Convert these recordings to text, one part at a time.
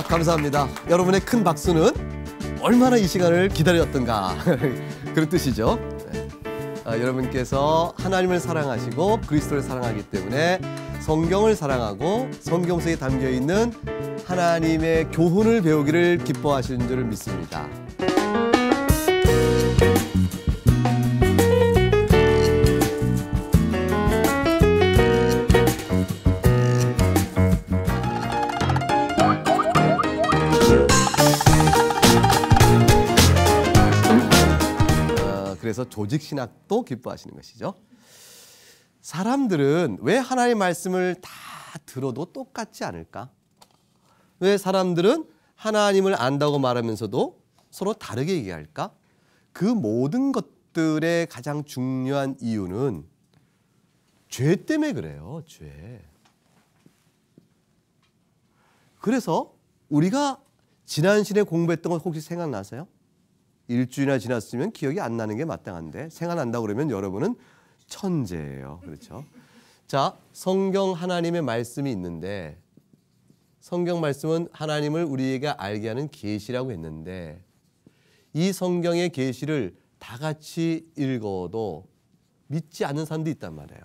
감사합니다. 여러분의 큰 박수는 얼마나 이 시간을 기다렸던가 그런 뜻이죠. 네. 여러분께서 하나님을 사랑하시고 그리스도를 사랑하기 때문에 성경을 사랑하고 성경 속에 담겨있는 하나님의 교훈을 배우기를 기뻐하시는 줄 믿습니다. 그래서 조직신학도 기뻐하시는 것이죠. 사람들은 왜 하나님의 말씀을 다 들어도 똑같지 않을까? 왜 사람들은 하나님을 안다고 말하면서도 서로 다르게 얘기할까? 그 모든 것들의 가장 중요한 이유는 죄 때문에 그래요. 죄. 그래서 우리가 지난 시간에 공부했던 것 혹시 생각나세요? 일주일이나 지났으면 기억이 안 나는 게 마땅한데 생각난다고 그러면 여러분은 천재예요. 그렇죠? 자, 성경 하나님의 말씀이 있는데 성경 말씀은 하나님을 우리에게 알게 하는 계시라고 했는데 이 성경의 계시를 다 같이 읽어도 믿지 않는 사람도 있단 말이에요.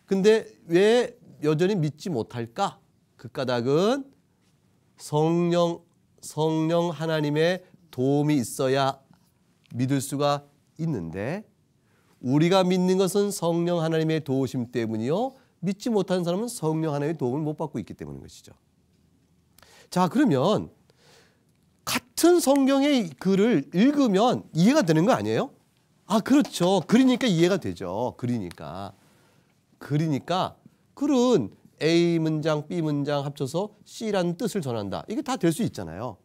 근데 왜 여전히 믿지 못할까? 그 까닭은 성령 하나님의 도움이 있어야 믿을 수가 있는데 우리가 믿는 것은 성령 하나님의 도우심 때문이요. 믿지 못하는 사람은 성령 하나님의 도움을 못 받고 있기 때문인 것이죠. 자, 그러면 같은 성경의 글을 읽으면 이해가 되는 거 아니에요? 아, 그렇죠. 그러니까 이해가 되죠. 그러니까 글은 A 문장, B 문장 합쳐서 C라는 뜻을 전한다. 이게 다 될 수 있잖아요.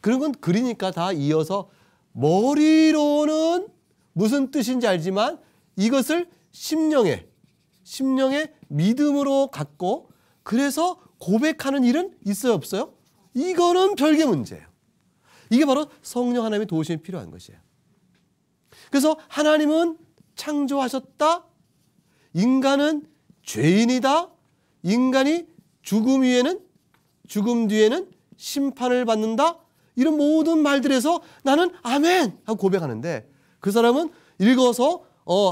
그런 건 그러니까 다 이어서 머리로는 무슨 뜻인지 알지만 이것을 심령의 믿음으로 갖고 그래서 고백하는 일은 있어요, 없어요? 이거는 별개 문제예요. 이게 바로 성령 하나님의 도우심이 필요한 것이에요. 그래서 하나님은 창조하셨다. 인간은 죄인이다. 인간이 죽음 뒤에는 심판을 받는다. 이런 모든 말들에서 나는 아멘 하고 고백하는데 그 사람은 읽어서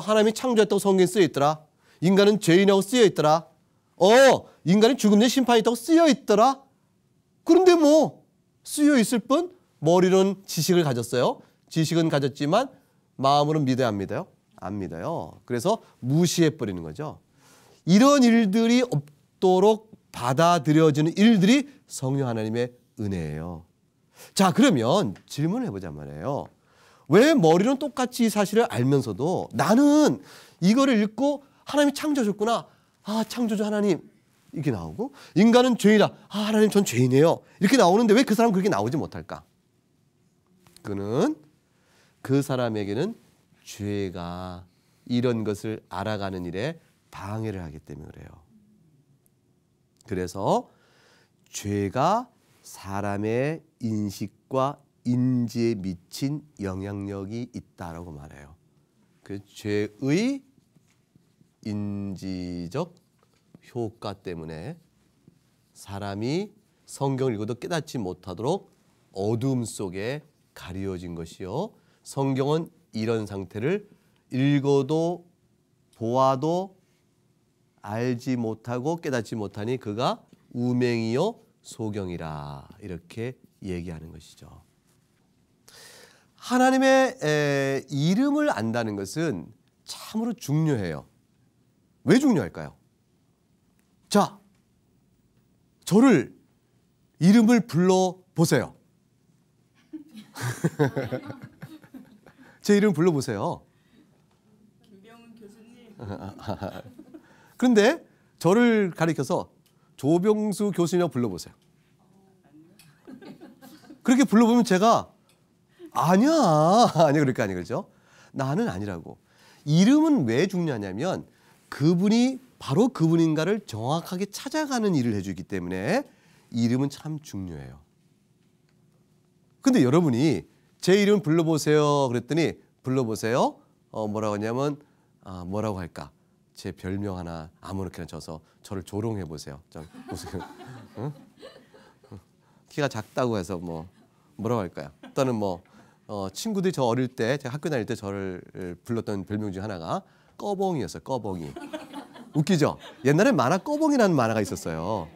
하나님이 창조했다고 성경에 쓰여 있더라. 인간은 죄인이라고 쓰여 있더라. 인간이 죽음 뒤에 심판이 있다고 쓰여 있더라. 그런데 뭐 쓰여 있을 뿐 머리로는 지식을 가졌어요. 지식은 가졌지만 마음으로는 믿어야 안 믿어요? 안 믿어요. 그래서 무시해버리는 거죠. 이런 일들이 없도록 받아들여지는 일들이 성령 하나님의 은혜예요. 자, 그러면 질문을 해보자 말이에요. 왜 머리는 똑같이 이 사실을 알면서도 나는 이거를 읽고 하나님이 창조하셨구나. 아, 창조주 하나님. 이렇게 나오고 인간은 죄인이다. 아, 하나님 전 죄인이에요. 이렇게 나오는데 왜 그 사람은 그렇게 나오지 못할까? 그는 그 사람에게는 죄가 이런 것을 알아가는 일에 방해를 하기 때문에 그래요. 그래서 죄가 사람의 인식과 인지에 미친 영향력이 있다라고 말해요. 그 죄의 인지적 효과 때문에 사람이 성경을 읽어도 깨닫지 못하도록 어둠 속에 가려진 것이요. 성경은 이런 상태를 읽어도 보아도 알지 못하고 깨닫지 못하니 그가 우맹이요 소경이라 이렇게 얘기하는 것이죠. 하나님의 이름을 안다는 것은 참으로 중요해요. 왜 중요할까요? 자, 저를 이름을 불러보세요. 제 이름 불러보세요. 김병훈 교수님. 그런데 저를 가리켜서 조병수 교수님이라고 불러보세요. 그렇게 불러보면 제가 아니야 그렇게 아니 그렇죠? 나는 아니라고. 이름은 왜 중요하냐면 그분이 바로 그분인가를 정확하게 찾아가는 일을 해주기 때문에 이름은 참 중요해요. 근데 여러분이 제 이름 불러보세요 그랬더니 불러보세요. 뭐라고 하냐면 뭐라고 할까? 제 별명 하나 아무렇게나 줘서 저를 조롱해 보세요. 무슨 응? 키가 작다고 해서 뭐라고 할까요? 또는 친구들이 저 어릴 때 제가 학교 다닐 때 저를 불렀던 별명 중 하나가 꺼봉이었어요. 꺼봉이. 웃기죠? 옛날에 만화 꺼봉이라는 만화가 있었어요.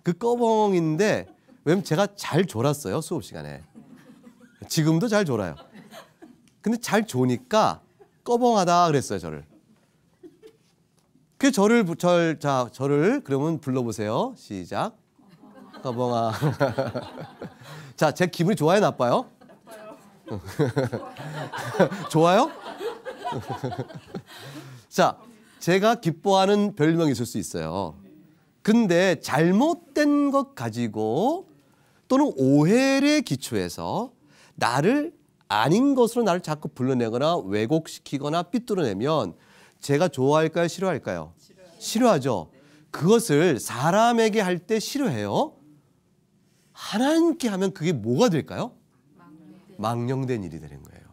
그 꺼봉인데 왜냐면 제가 잘 졸았어요. 수업 시간에. 지금도 잘 졸아요. 근데 잘 조니까 꺼봉하다 그랬어요. 저를. 그 저를 그러면 불러보세요. 시작. 꺼봉아. 자, 제 기분이 좋아요, 나빠요? 좋아요? 자, 제가 기뻐하는 별명이 있을 수 있어요. 근데 잘못된 것 가지고 또는 오해에 기초해서 나를 아닌 것으로 나를 자꾸 불러내거나 왜곡시키거나 삐뚤어내면 제가 좋아할까요? 싫어할까요? 싫어하죠. 그것을 사람에게 할 때 싫어해요. 하나님께 하면 그게 뭐가 될까요? 망령된 일이 되는 거예요.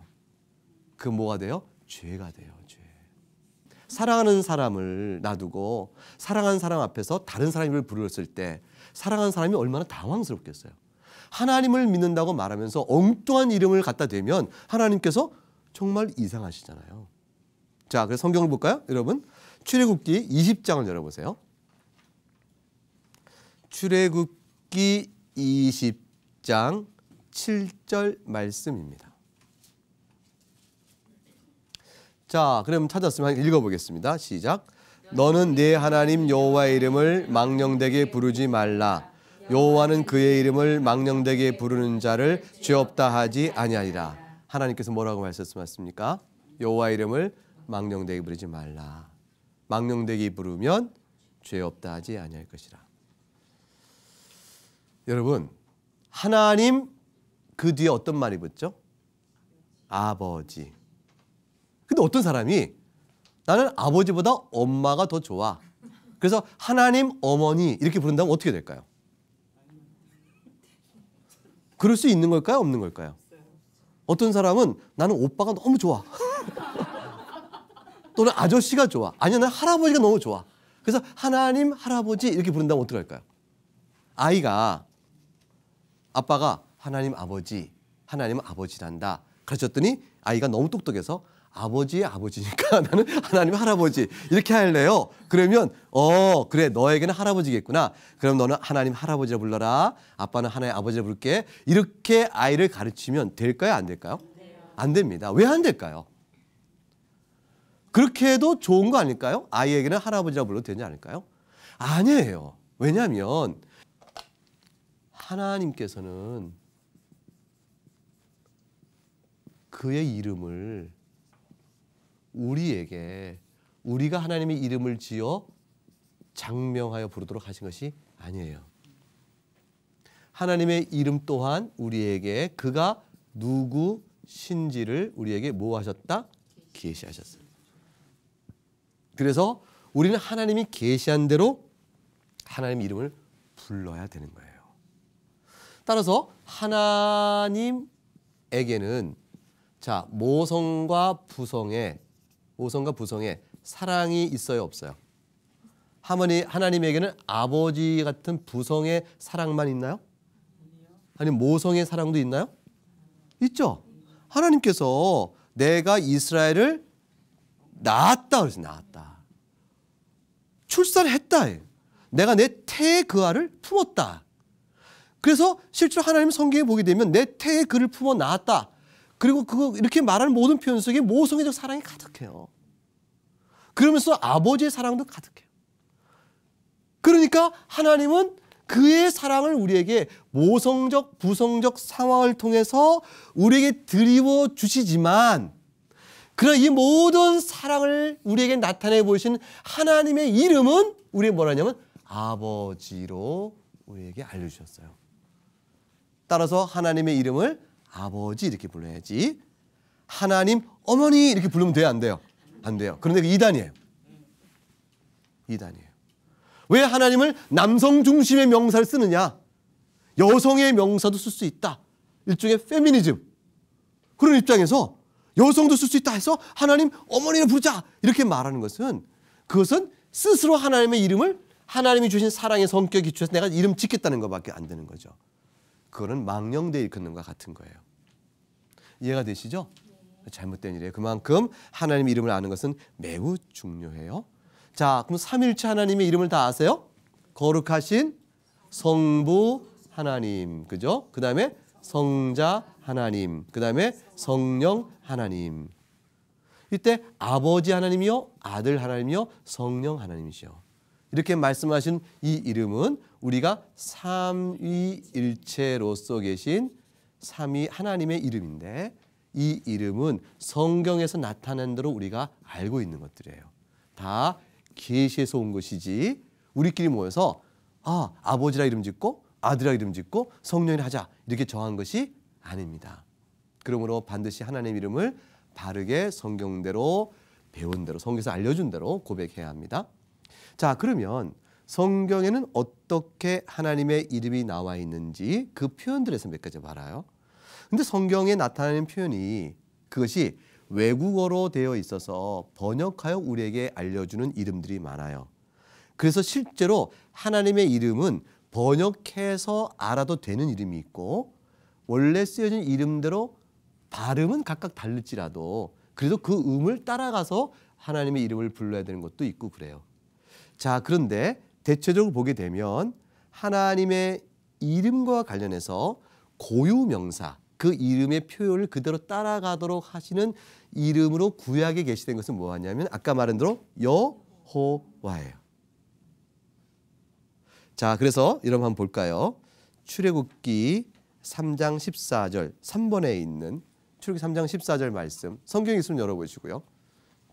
그 뭐가 돼요? 죄가 돼요. 죄. 사랑하는 사람을 놔두고 사랑하는 사람 앞에서 다른 사람을 부르었을 때 사랑하는 사람이 얼마나 당황스럽겠어요. 하나님을 믿는다고 말하면서 엉뚱한 이름을 갖다 대면 하나님께서 정말 이상하시잖아요. 자, 그래서 성경을 볼까요? 여러분, 출애굽기 20장을 열어보세요. 출애굽기 20장 7절 말씀입니다. 자, 그럼 찾았으면 읽어보겠습니다. 시작. 너는 네 하나님 여호와의 이름을 망령되게 부르지 말라. 여호와는 그의 이름을 망령되게 부르는 자를 죄 없다 하지 아니하리라. 하나님께서 뭐라고 말씀하셨습니까? 여호와의 이름을 망령되게 부르지 말라. 망령되게 부르면 죄 없다 하지 아니할 것이라. 여러분, 하나님 그 뒤에 어떤 말이 붙죠? 아버지. 근데 어떤 사람이 나는 아버지보다 엄마가 더 좋아. 그래서 하나님 어머니 이렇게 부른다면 어떻게 될까요? 그럴 수 있는 걸까요? 없는 걸까요? 어떤 사람은 나는 오빠가 너무 좋아. 또는 아저씨가 좋아. 아니야, 나는 할아버지가 너무 좋아. 그래서 하나님 할아버지 이렇게 부른다면 어떻게 할까요? 아빠가 하나님 아버지, 하나님은 아버지란다 가르쳤더니 아이가 너무 똑똑해서 아버지의 아버지니까 나는 하나님 할아버지 이렇게 할래요. 그러면 그래, 너에게는 할아버지겠구나. 그럼 너는 하나님 할아버지라 불러라. 아빠는 하나님 아버지라 부를게. 이렇게 아이를 가르치면 될까요? 안 될까요? 안 됩니다. 왜 안 될까요? 그렇게 해도 좋은 거 아닐까요? 아이에게는 할아버지라 불러도 되지 않을까요? 아니에요. 왜냐하면 하나님께서는 그의 이름을 우리에게 우리가 하나님의 이름을 지어 장명하여 부르도록 하신 것이 아니에요. 하나님의 이름 또한 우리에게 그가 누구신지를 우리에게 뭐 하셨다? 계시하셨어요. 그래서 우리는 하나님이 계시한 대로 하나님의 이름을 불러야 되는 거예요. 따라서 하나님에게는 자, 모성과 부성에 사랑이 있어요, 없어요? 하나님에게는 아버지 같은 부성의 사랑만 있나요? 아니면 모성의 사랑도 있나요? 있죠. 하나님께서 내가 이스라엘을 낳았다 그랬어요. 낳았다. 출산했다. 내가 내 태의 그 알을 품었다. 그래서 실제로 하나님 성경에 보게 되면 내 태의 그를 품어 낳았다. 그리고 이렇게 말하는 모든 표현 속에 모성애적 사랑이 가득해요. 그러면서 아버지의 사랑도 가득해요. 그러니까 하나님은 그의 사랑을 우리에게 모성적, 부성적 상황을 통해서 우리에게 드리워 주시지만 그러나 이 모든 사랑을 우리에게 나타내 보이신 하나님의 이름은 우리에게 뭐라냐면 아버지로 우리에게 알려주셨어요. 따라서 하나님의 이름을 아버지 이렇게 불러야지 하나님 어머니 이렇게 부르면 돼요, 안 돼요? 안 돼요. 그런데 그 이단이에요. 이단이에요. 왜 하나님을 남성 중심의 명사를 쓰느냐? 여성의 명사도 쓸 수 있다. 일종의 페미니즘. 그런 입장에서 여성도 쓸 수 있다 해서 하나님 어머니를 부르자 이렇게 말하는 것은 그것은 스스로 하나님의 이름을 하나님이 주신 사랑의 성격에 기초해서 내가 이름 짓겠다는 것밖에 안 되는 거죠. 그거는 망령되이 일컫는 것과 같은 거예요. 이해가 되시죠? 잘못된 일이에요. 그만큼 하나님의 이름을 아는 것은 매우 중요해요. 자, 그럼 삼일체 하나님의 이름을 다 아세요? 거룩하신 성부 하나님, 그죠? 그 다음에 성자 하나님, 그 다음에 성령 하나님. 이때 아버지 하나님이요, 아들 하나님이요, 성령 하나님이시요. 이렇게 말씀하신 이 이름은 우리가 삼위일체로서 계신 삼위 하나님의 이름인데 이 이름은 성경에서 나타난 대로 우리가 알고 있는 것들이에요. 다 계시에서 온 것이지 우리끼리 모여서 아버지라 이름 짓고 아들이라 이름 짓고 성령이라 하자 이렇게 정한 것이 아닙니다. 그러므로 반드시 하나님의 이름을 바르게 성경대로 배운 대로 성경에서 알려준 대로 고백해야 합니다. 자, 그러면 성경에는 어떻게 하나님의 이름이 나와 있는지 그 표현들에서 몇 가지 말아요. 근데 성경에 나타나는 표현이 그것이 외국어로 되어 있어서 번역하여 우리에게 알려주는 이름들이 많아요. 그래서 실제로 하나님의 이름은 번역해서 알아도 되는 이름이 있고 원래 쓰여진 이름대로 발음은 각각 다를지라도 그래도 그 음을 따라가서 하나님의 이름을 불러야 되는 것도 있고 그래요. 자, 그런데 대체적으로 보게 되면 하나님의 이름과 관련해서 고유명사, 그 이름의 표현을 그대로 따라가도록 하시는 이름으로 구약에 게시된 것은 뭐냐면 아까 말한 대로 여호와예요. 자, 그래서 여러분 한번 볼까요? 출애굽기 3장 14절 3번에 있는 출애굽기 3장 14절 말씀 성경에 있으면 열어보시고요.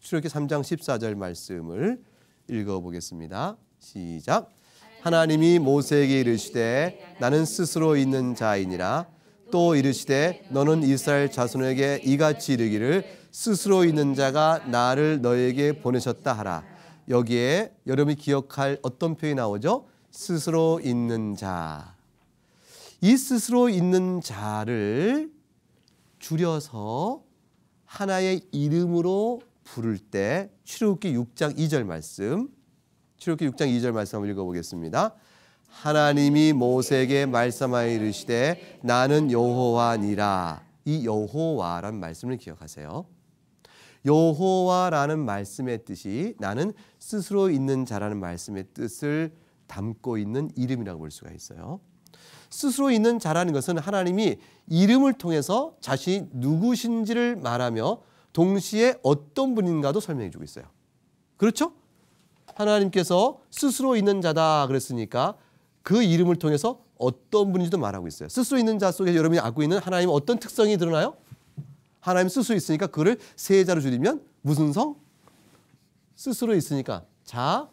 출애굽기 3장 14절 말씀을 읽어보겠습니다. 시작. 하나님이 모세에게 이르시되 나는 스스로 있는 자이니라. 또 이르시되 너는 이스라엘 자손에게 이같이 이르기를 스스로 있는 자가 나를 너에게 보내셨다 하라. 여기에 여러분이 기억할 어떤 표현이 나오죠? 스스로 있는 자. 이 스스로 있는 자를 줄여서 하나의 이름으로 부를 때 출애굽기 6장 2절 말씀 출애굽기 6장 2절 말씀 한번 읽어보겠습니다. 하나님이 모세에게 말씀하여 이르시되 나는 여호와니라. 이 여호와라는 말씀을 기억하세요. 여호와라는 말씀의 뜻이 나는 스스로 있는 자라는 말씀의 뜻을 담고 있는 이름이라고 볼 수가 있어요. 스스로 있는 자라는 것은 하나님이 이름을 통해서 자신이 누구신지를 말하며 동시에 어떤 분인가도 설명해 주고 있어요. 그렇죠? 하나님께서 스스로 있는 자다 그랬으니까 그 이름을 통해서 어떤 분인지도 말하고 있어요. 스스로 있는 자 속에 여러분이 알고 있는 하나님 어떤 특성이 드러나요? 하나님 스스로 있으니까 그거를 세 자로 줄이면 무슨 성? 스스로 있으니까 자,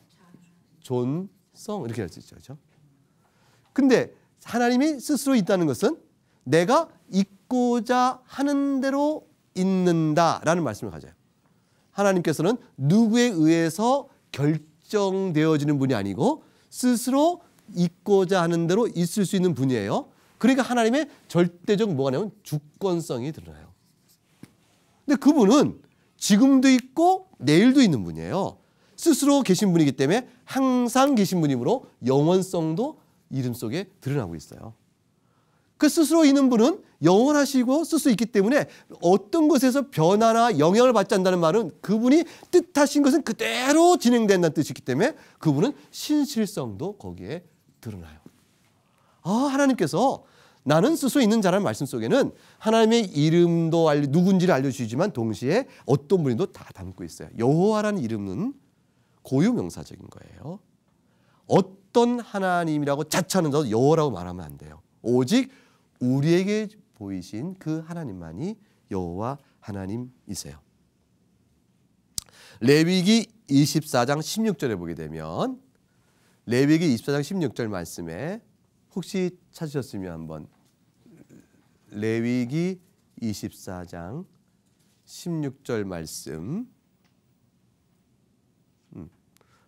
존, 성 이렇게 할 수 있죠. 그렇죠? 근데 하나님이 스스로 있다는 것은 내가 있고자 하는 대로 있는다라는 말씀을 가져요. 하나님께서는 누구에 의해서 결정되어지는 분이 아니고 스스로 있고자 하는 대로 있을 수 있는 분이에요. 그러니까 하나님의 절대적 뭐가 나면 주권성이 드러나요. 근데 그분은 지금도 있고 내일도 있는 분이에요. 스스로 계신 분이기 때문에 항상 계신 분이므로 영원성도 이름 속에 드러나고 있어요. 그 스스로 있는 분은 영원하시고 스스로 있기 때문에 어떤 것에서 변화나 영향을 받지 않는다는 말은 그분이 뜻하신 것은 그대로 진행된다는 뜻이기 때문에 그분은 신실성도 거기에 드러나요. 하나님께서 나는 스스로 있는 자라는 말씀 속에는 하나님의 이름도 누군지를 알려주시지만 동시에 어떤 분인도 다 담고 있어요. 여호와라는 이름은 고유명사적인 거예요. 어떤 하나님이라고 자처하는 여호와라고 말하면 안 돼요. 오직 우리에게 보이신 그 하나님만이 여호와 하나님이세요. 레위기 24장 16절에 보게 되면 레위기 24장 16절 말씀에 혹시 찾으셨으면 한번 레위기 24장 16절 말씀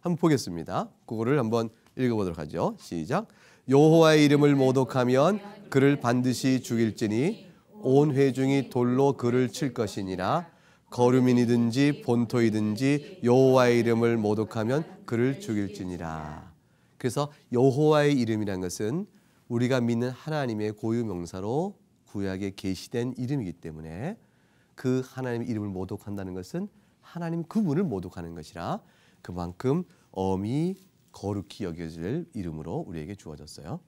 한번 보겠습니다. 그거를 한번 읽어보도록 하죠. 시작. 여호와의 이름을 모독하면 그를 반드시 죽일지니 온 회중이 돌로 그를 칠 것이니라. 거류민이든지 본토이든지 여호와의 이름을 모독하면 그를 죽일지니라. 그래서 여호와의 이름이란 것은 우리가 믿는 하나님의 고유 명사로 구약에 계시된 이름이기 때문에 그 하나님의 이름을 모독한다는 것은 하나님 그분을 모독하는 것이라 그만큼 엄히 거룩히 여겨질 이름으로 우리에게 주어졌어요.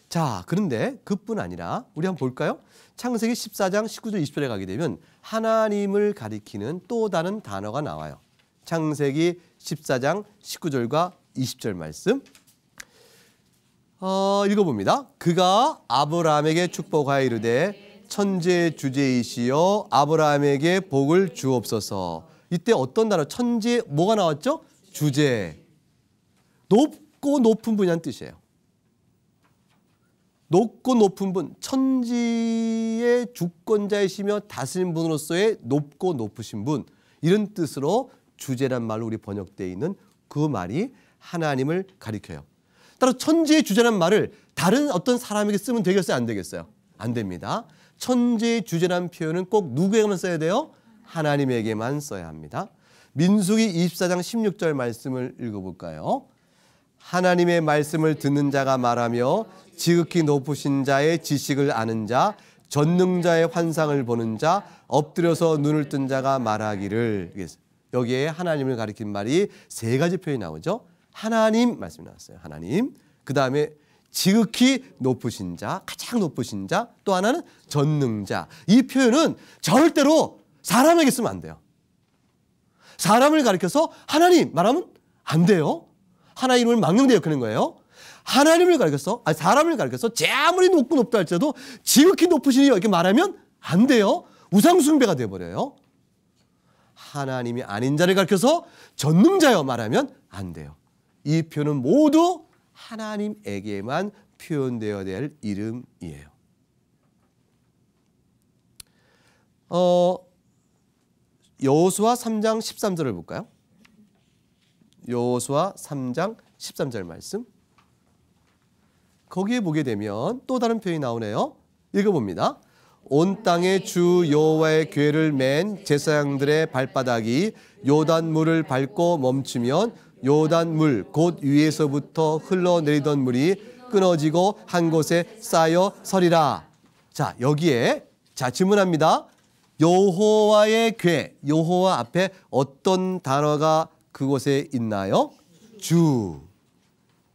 자, 그런데 그뿐 아니라 우리 한번 볼까요? 창세기 14장 19절 20절에 가게 되면 하나님을 가리키는 또 다른 단어가 나와요. 창세기 14장 19절과 20절 말씀 읽어봅니다. 그가 아브라함에게 축복하여 이르되 천지의 주제이시여 아브라함에게 복을 주옵소서. 이때 어떤 단어 천지에 뭐가 나왔죠? 주제. 높고 높은 분이라는 뜻이에요. 높고 높은 분, 천지의 주권자이시며 다스린 분으로서의 높고 높으신 분, 이런 뜻으로 주제란 말로 우리 번역되어 있는 그 말이 하나님을 가리켜요. 따라 천지의 주제란 말을 다른 어떤 사람에게 쓰면 되겠어요? 안 되겠어요? 안 됩니다. 천지의 주제란 표현은 꼭 누구에게만 써야 돼요? 하나님에게만 써야 합니다. 민수기 24장 16절 말씀을 읽어볼까요? 하나님의 말씀을 듣는 자가 말하며 지극히 높으신 자의 지식을 아는 자, 전능자의 환상을 보는 자, 엎드려서 눈을 뜬 자가 말하기를. 여기에 하나님을 가리킨 말이 세 가지 표현이 나오죠. 하나님 말씀이 나왔어요. 하나님. 그 다음에 지극히 높으신 자, 가장 높으신 자, 또 하나는 전능자. 이 표현은 절대로 사람에게 쓰면 안 돼요. 사람을 가리켜서 하나님 말하면 안 돼요. 하나님을 망령되어 그는 거예요. 하나님을 가리켜서, 사람을 가리켜서 제 아무리 높고 높다 할지라도 지극히 높으시니 이렇게 말하면 안 돼요. 우상숭배가 되어버려요. 하나님이 아닌 자를 가리켜서 전능자여 말하면 안 돼요. 이 표현은 모두 하나님에게만 표현되어야 될 이름이에요. 여호수아 3장 13절을 볼까요? 여호수아 3장 13절 말씀. 거기에 보게 되면 또 다른 표현이 나오네요. 읽어봅니다. 온 땅에 주 여호와의 궤를 맨 제사장들의 발바닥이 요단물을 밟고 멈추면 요단물 곧 위에서부터 흘러내리던 물이 끊어지고 한 곳에 쌓여 서리라. 자, 여기에 질문합니다. 여호와의 궤, 여호와 앞에 어떤 단어가 그곳에 있나요? 주.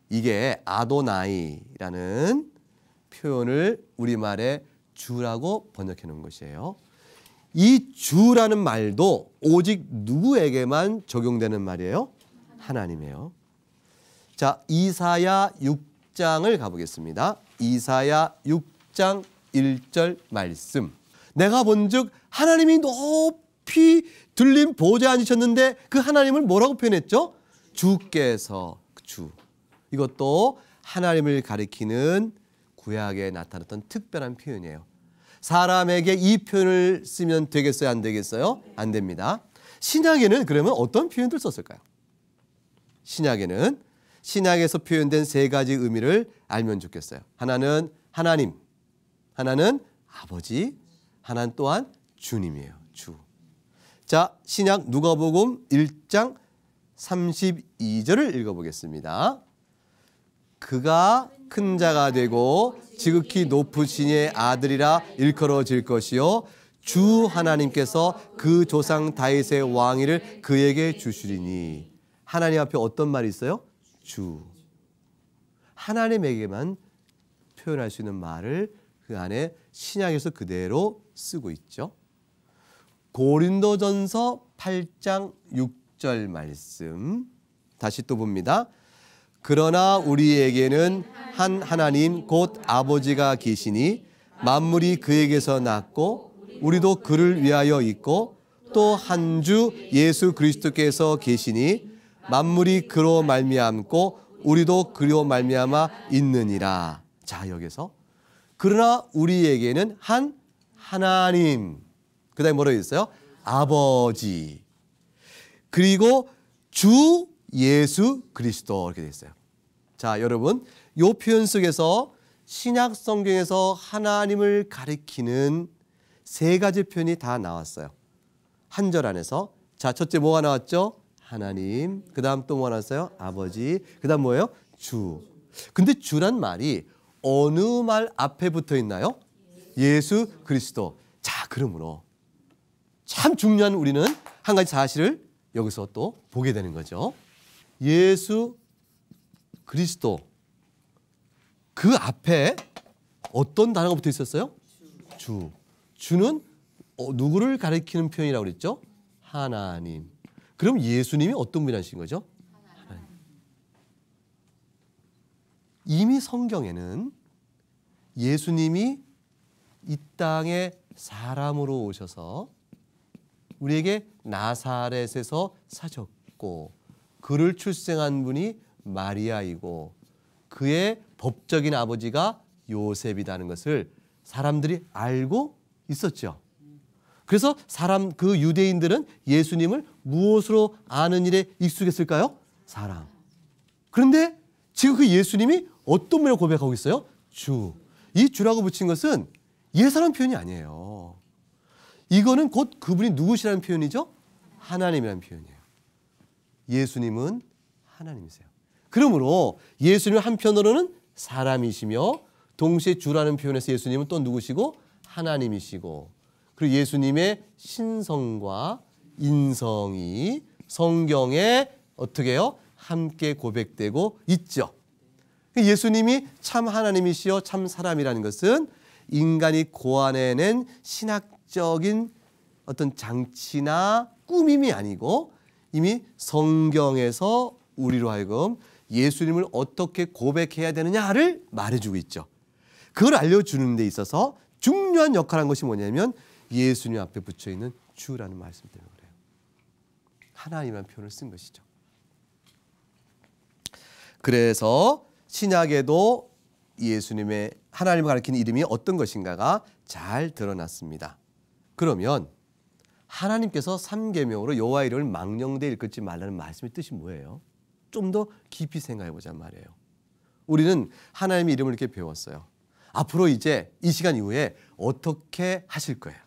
이게 아도나이라는 표현을 우리말에 주라고 번역해 놓은 것이에요. 이 주라는 말도 오직 누구에게만 적용되는 말이에요? 하나님이에요. 자, 이사야 6장을 가보겠습니다. 이사야 6장 1절 말씀. 내가 본즉 하나님이 높이 들린 보좌에 앉으셨는데 그 하나님을 뭐라고 표현했죠? 주께서. 주. 이것도 하나님을 가리키는 구약에 나타났던 특별한 표현이에요. 사람에게 이 표현을 쓰면 되겠어요? 안 되겠어요? 안 됩니다. 신약에는 그러면 어떤 표현들 썼을까요? 신약에서 표현된 세 가지 의미를 알면 좋겠어요. 하나는 하나님, 하나는 아버지, 하나는 또한 주님이에요. 주. 자, 신약 누가복음 1장 32절을 읽어보겠습니다. 그가 큰 자가 되고 지극히 높으신 이의 아들이라 일컬어질 것이요 주 하나님께서 그 조상 다윗의 왕위를 그에게 주시리니. 하나님 앞에 어떤 말이 있어요? 주. 하나님에게만 표현할 수 있는 말을 그 안에 신약에서 그대로 쓰고 있죠. 고린도전서 8장 6절 말씀 다시 또 봅니다. 그러나 우리에게는 한 하나님 곧 아버지가 계시니 만물이 그에게서 났고 우리도 그를 위하여 있고 또 한 주 예수 그리스도께서 계시니 만물이 그로 말미암고 우리도 그로 말미암아 있느니라. 자, 여기서 그러나 우리에게는 한 하나님, 그 다음에 뭐라고 있어요? 아버지. 그리고 주 예수 그리스도 이렇게 되어 있어요. 자, 여러분, 이 표현 속에서 신약 성경에서 하나님을 가리키는 세 가지 표현이 다 나왔어요. 한 절 안에서. 자, 첫째 뭐가 나왔죠? 하나님. 그 다음 또 뭐가 나왔어요? 아버지. 그 다음 뭐예요? 주. 근데 주란 말이 어느 말 앞에 붙어 있나요? 예수 그리스도. 자, 그러므로 참 중요한 우리는 한 가지 사실을 여기서 또 보게 되는 거죠. 예수 그리스도. 그 앞에 어떤 단어가 붙어 있었어요? 주. 주는 누구를 가리키는 표현이라고 그랬죠? 하나님. 그럼 예수님이 어떤 분이신 거죠? 하나님. 이미 성경에는 예수님이 이 땅에 사람으로 오셔서 우리에게 나사렛에서 사셨고 그를 출생한 분이 마리아이고 그의 법적인 아버지가 요셉이라는 것을 사람들이 알고 있었죠. 그래서 그 유대인들은 예수님을 무엇으로 아는 일에 익숙했을까요? 사람. 그런데 지금 그 예수님이 어떤 분을 고백하고 있어요? 주. 이 주라고 붙인 것은 예사라는 표현이 아니에요. 이거는 곧 그분이 누구시라는 표현이죠? 하나님이라는 표현이에요. 예수님은 하나님이세요. 그러므로 예수님 한편으로는 사람이시며 동시에 주라는 표현에서 예수님은 또 누구시고 하나님이시고 그리고 예수님의 신성과 인성이 성경에 어떻게 해요? 함께 고백되고 있죠. 예수님이 참 하나님이시여 참 사람이라는 것은 인간이 고안해낸 신학적인 어떤 장치나 꾸밈이 아니고 이미 성경에서 우리로 하여금 예수님을 어떻게 고백해야 되느냐를 말해주고 있죠. 그걸 알려주는 데 있어서 중요한 역할을 한 것이 뭐냐면 예수님 앞에 붙여있는 주라는 말씀 때문에 그래요. 하나님이라는 표현을 쓴 것이죠. 그래서 신약에도 예수님의 하나님을 가리키는 이름이 어떤 것인가가 잘 드러났습니다. 그러면 하나님께서 3계명으로 여호와 이름을 망령되이 일컫지 말라는 말씀의 뜻이 뭐예요? 좀 더 깊이 생각해 보자 말이에요. 우리는 하나님의 이름을 이렇게 배웠어요. 앞으로 이제 이 시간 이후에 어떻게 하실 거예요?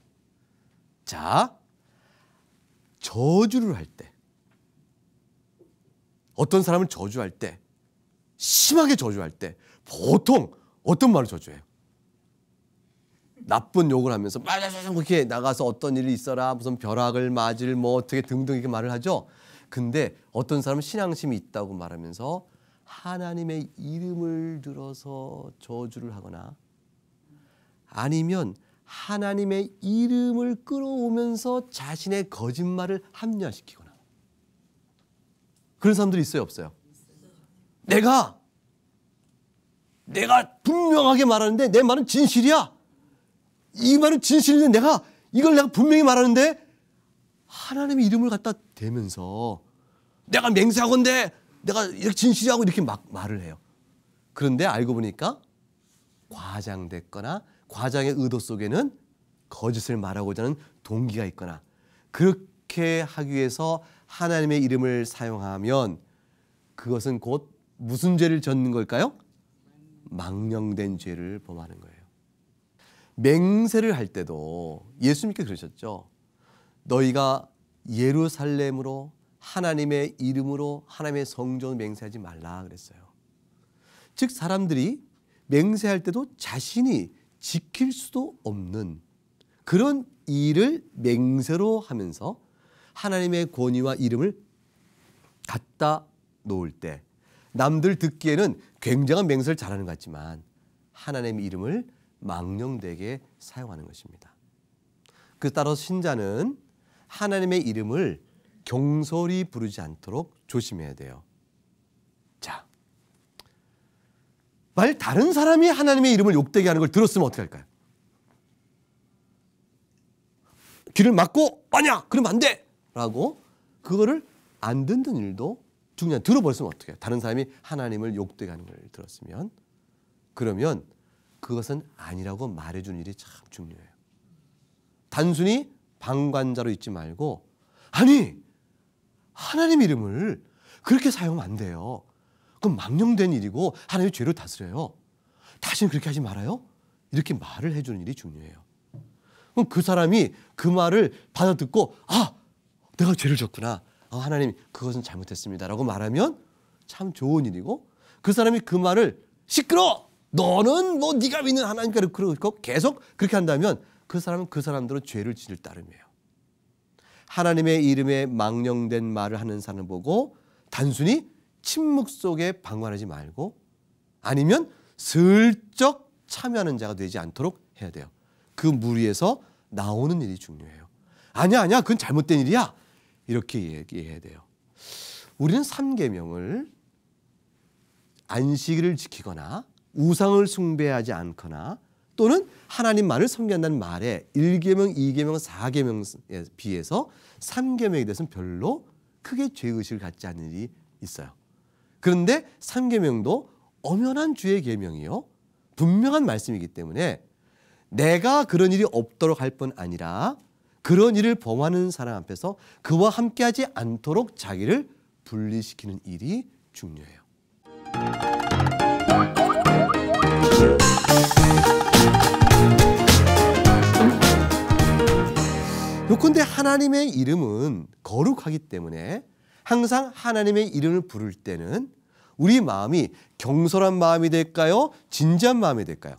자, 저주를 할 때, 어떤 사람을 저주할 때, 심하게 저주할 때 보통 어떤 말을 저주해요? 나쁜 욕을 하면서 그렇게 나가서 어떤 일이 있어라 무슨 벼락을 맞을 뭐 어떻게 등등 이렇게 말을 하죠. 근데 어떤 사람은 신앙심이 있다고 말하면서 하나님의 이름을 들어서 저주를 하거나 아니면 하나님의 이름을 끌어오면서 자신의 거짓말을 합리화시키거나 그런 사람들이 있어요, 없어요? 내가 분명하게 말하는데 내 말은 진실이야. 이 말은 진실인데 이걸 내가 분명히 말하는데 하나님의 이름을 갖다 대면서 내가 맹세하건대 내가 이렇게 진실하고 이렇게 막 말을 해요. 그런데 알고 보니까 과장됐거나 과장의 의도 속에는 거짓을 말하고자 하는 동기가 있거나 그렇게 하기 위해서 하나님의 이름을 사용하면 그것은 곧 무슨 죄를 졌는 걸까요? 망령된 죄를 범하는 거예요. 맹세를 할 때도 예수님께서 그러셨죠. 너희가 예루살렘으로 하나님의 이름으로 하나님의 성전을 맹세하지 말라 그랬어요. 즉 사람들이 맹세할 때도 자신이 지킬 수도 없는 그런 일을 맹세로 하면서 하나님의 권위와 이름을 갖다 놓을 때 남들 듣기에는 굉장한 맹세를 잘하는 것 같지만 하나님의 이름을 망령되게 사용하는 것입니다. 그 따라서 신자는 하나님의 이름을 경솔히 부르지 않도록 조심해야 돼요. 자, 만약 다른 사람이 하나님의 이름을 욕되게 하는 걸 들었으면 어떻게 할까요? 귀를 막고 아니야 그러면 안 돼 라고 그거를 안 듣는 일도 중요한 들어버렸으면 어떻게 해요? 다른 사람이 하나님을 욕되게 하는 걸 들었으면 그러면 그것은 아니라고 말해주는 일이 참 중요해요. 단순히 방관자로 있지 말고 아니 하나님 이름을 그렇게 사용하면 안 돼요. 그건 망령된 일이고 하나님이 죄로 다스려요. 다시는 그렇게 하지 말아요. 이렇게 말을 해주는 일이 중요해요. 그럼 그 사람이 그 말을 받아듣고 아 내가 죄를 졌구나. 하나님 그것은 잘못했습니다 라고 말하면 참 좋은 일이고 그 사람이 그 말을 시끄러 너는 뭐 네가 믿는 하나님께로 그러고 계속 그렇게 한다면 그 사람은 그 사람대로 죄를 지을 따름이에요. 하나님의 이름에 망령된 말을 하는 사람을 보고 단순히 침묵 속에 방관하지 말고 아니면 슬쩍 참여하는 자가 되지 않도록 해야 돼요. 그 무리에서 나오는 일이 중요해요. 아니야 그건 잘못된 일이야 이렇게 얘기해야 돼요. 우리는 3계명을 안식일을 지키거나 우상을 숭배하지 않거나 또는 하나님만을 섬긴다는 말에 1계명, 2계명, 4계명에 비해서 3계명에 대해서는 별로 크게 죄의식을 갖지 않는 일이 있어요. 그런데 3계명도 엄연한 주의 계명이요. 분명한 말씀이기 때문에 내가 그런 일이 없도록 할 뿐 아니라 그런 일을 범하는 사람 앞에서 그와 함께하지 않도록 자기를 분리시키는 일이 중요해요. 요컨대 하나님의 이름은 거룩하기 때문에 항상 하나님의 이름을 부를 때는 우리 마음이 경솔한 마음이 될까요? 진지한 마음이 될까요?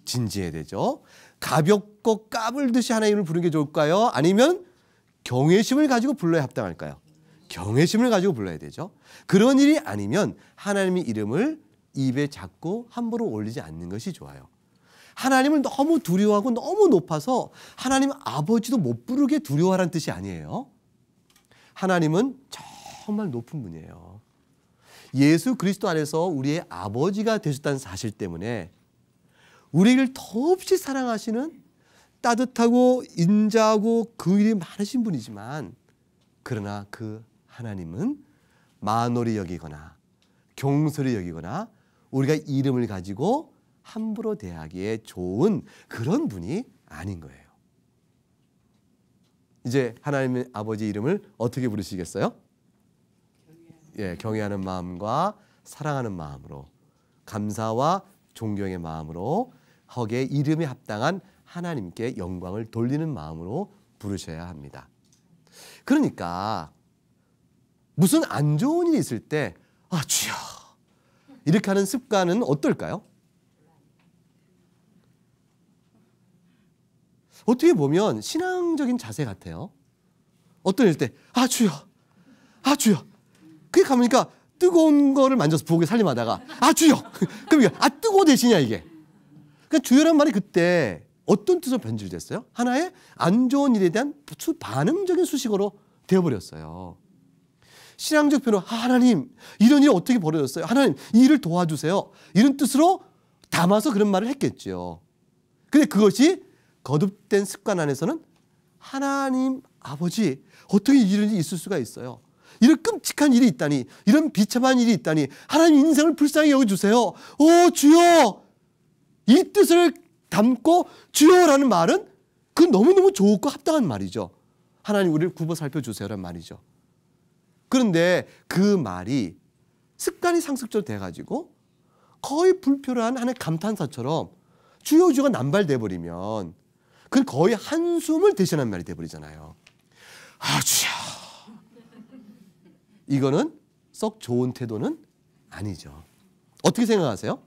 진지해야 되죠. 가볍고 까불듯이 하나님을 부르는 게 좋을까요? 아니면 경외심을 가지고 불러야 합당할까요? 경외심을 가지고 불러야 되죠. 그런 일이 아니면 하나님의 이름을 입에 자꾸 함부로 올리지 않는 것이 좋아요. 하나님을 너무 두려워하고 너무 높아서 하나님 아버지도 못 부르게 두려워하라는 뜻이 아니에요. 하나님은 정말 높은 분이에요. 예수 그리스도 안에서 우리의 아버지가 되셨다는 사실 때문에 우리를 더없이 사랑하시는 따뜻하고 인자하고 긍휼이 많으신 분이지만 그러나 그 하나님은 만홀히 여기거나 경솔히 여기거나 우리가 이름을 가지고 함부로 대하기에 좋은 그런 분이 아닌 거예요. 이제 하나님의 아버지 이름을 어떻게 부르시겠어요? 경외하는 마음과 사랑하는 마음으로 감사와 존경의 마음으로 거기에 이름에 합당한 하나님께 영광을 돌리는 마음으로 부르셔야 합니다. 그러니까 무슨 안 좋은 일이 있을 때 주여 이렇게 하는 습관은 어떨까요? 어떻게 보면 신앙적인 자세 같아요. 어떤 일 때 주여 주여 그게 가보니까 뜨거운 거를 만져서 부엌에 살림하다가 주여 그럼 이게 뜨거워 되시냐 이게. 그러니까 주여란 말이 그때 어떤 뜻으로 변질됐어요? 하나의 안 좋은 일에 대한 반응적인 수식어로 되어버렸어요. 신앙적 표현 하나님 이런 일이 어떻게 벌어졌어요? 하나님 이 일을 도와주세요. 이런 뜻으로 담아서 그런 말을 했겠죠. 근데 그것이 거듭된 습관 안에서는 하나님 아버지 어떻게 이런 일이 있을 수가 있어요? 이런 끔찍한 일이 있다니 이런 비참한 일이 있다니 하나님 인생을 불쌍히 여겨주세요. 주여 이 뜻을 담고 주여라는 말은 그 너무너무 좋고 합당한 말이죠. 하나님 우리를 굽어 살펴주세요라는 말이죠. 그런데 그 말이 습관이 상습적으로 돼가지고 거의 불필요한 하나의 감탄사처럼 주여 주여가 남발돼 버리면 그건 거의 한숨을 대신한 말이 돼버리잖아요. 주여 이거는 썩 좋은 태도는 아니죠. 어떻게 생각하세요?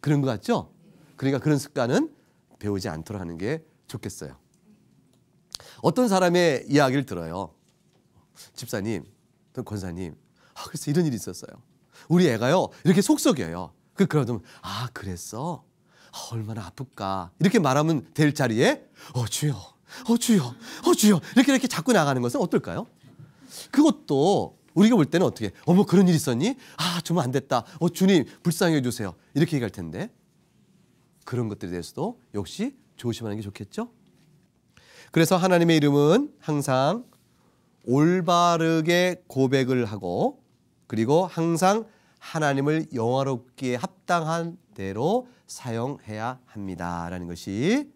그런 것 같죠? 그러니까 그런 습관은 배우지 않도록 하는 게 좋겠어요. 어떤 사람의 이야기를 들어요. 집사님, 또 권사님, 그래서 이런 일이 있었어요. 우리 애가요 이렇게 속썩여요. 그러면 그랬어? 얼마나 아플까? 이렇게 말하면 될 자리에 주여, 주여, 주여 이렇게 자꾸 나가는 것은 어떨까요? 그것도 우리가 볼 때는 어떻게 어머 그런 일 있었니? 정말 안 됐다. 주님 불쌍히 해주세요. 이렇게 얘기할 텐데 그런 것들에 대해서도 역시 조심하는 게 좋겠죠? 그래서 하나님의 이름은 항상 올바르게 고백을 하고 그리고 항상 하나님을 영화롭게 합당한 대로 사용해야 합니다라는 것이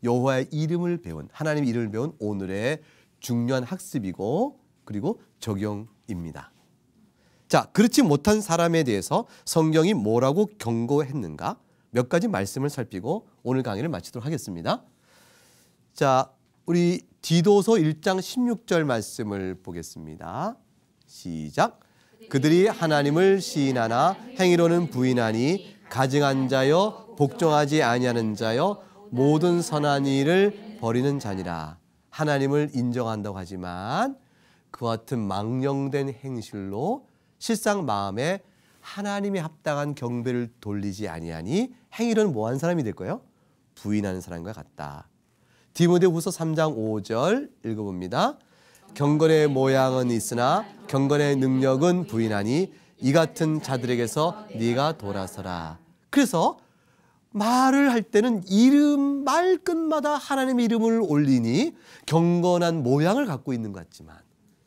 여호와의 이름을 배운, 하나님의 이름을 배운 오늘의 중요한 학습이고 그리고 적용입니다. 자, 그렇지 못한 사람에 대해서 성경이 뭐라고 경고했는가? 몇 가지 말씀을 살피고 오늘 강의를 마치도록 하겠습니다. 자, 우리 디도서 1장 16절 말씀을 보겠습니다. 시작. 그들이 하나님을 시인하나 행위로는 부인하니 가증한 자여 복종하지 아니하는 자여 모든 선한 일을 버리는 자니라. 하나님을 인정한다고 하지만 그와 같은 망령된 행실로 실상 마음에 하나님에 합당한 경배를 돌리지 아니하니 행위로는 뭐한 사람이 될 거예요? 부인하는 사람과 같다. 디모데후서 3장 5절 읽어봅니다. 경건의 모양은 있으나 경건의 능력은 부인하니 이 같은 자들에게서 네가 돌아서라. 그래서 말을 할 때는 이름 말끝마다 하나님의 이름을 올리니 경건한 모양을 갖고 있는 것 같지만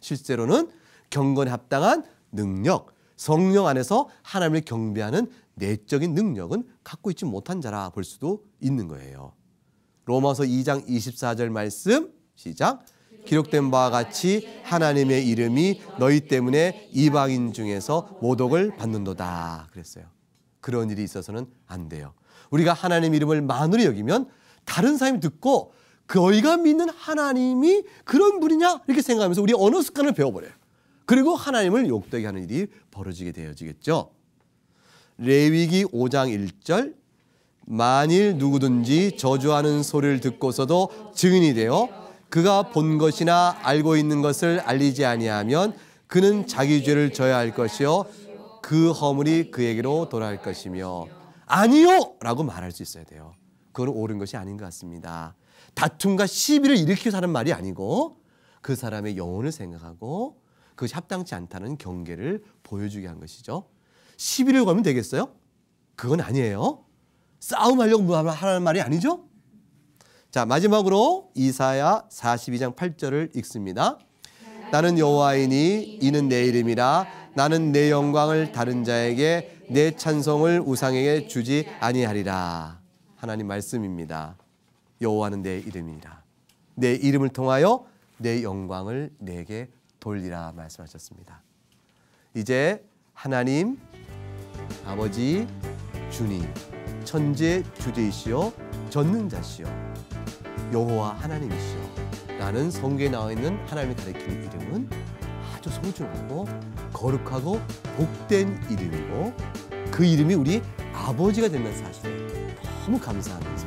실제로는 경건에 합당한 능력, 성령 안에서 하나님을 경배하는 내적인 능력은 갖고 있지 못한 자라 볼 수도 있는 거예요. 로마서 2장 24절 말씀 시작. 기록된 바와 같이 하나님의 이름이 너희 때문에 이방인 중에서 모독을 받는도다 그랬어요. 그런 일이 있어서는 안 돼요. 우리가 하나님 이름을 만으로 여기면 다른 사람이 듣고 너희가 믿는 하나님이 그런 분이냐 이렇게 생각하면서 우리 언어 습관을 배워버려요. 그리고 하나님을 욕되게 하는 일이 벌어지게 되어지겠죠. 레위기 5장 1절 만일 누구든지 저주하는 소리를 듣고서도 증인이 되어 그가 본 것이나 알고 있는 것을 알리지 아니하면 그는 자기 죄를 져야 할 것이요 그 허물이 그에게로 돌아갈 것이며 아니요! 라고 말할 수 있어야 돼요. 그건 옳은 것이 아닌 것 같습니다. 다툼과 시비를 일으키고 하는 말이 아니고 그 사람의 영혼을 생각하고 그것이 합당치 않다는 경계를 보여주게 한 것이죠. 시비를 걸면 되겠어요? 그건 아니에요. 싸움하려고 하는 말이 아니죠. 자, 마지막으로 이사야 42장 8절을 읽습니다. 나는 여호와이니 이는 내 이름이라 나는 내 영광을 다른 자에게 내 찬송을 우상에게 주지 아니하리라. 하나님 말씀입니다. 여호와는 내 이름이라. 내 이름을 통하여 내 영광을 내게 돌리라 말씀하셨습니다. 이제 하나님 아버지 주님 천재 주제이시오 전능자시오 여호와 하나님이시오 라는 성경에 나와 있는 하나님이 가리키는 이름은 아주 소중하고 거룩하고 복된 이름이고 그 이름이 우리 아버지가 된다는 사실에 너무 감사하면서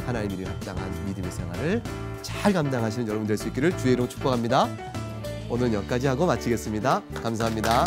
하나님 이름에 합당한 믿음의 생활을 잘 감당하시는 여러분 될 수 있기를 주의 이름으로 축복합니다. 오늘 여기까지 하고 마치겠습니다. 감사합니다.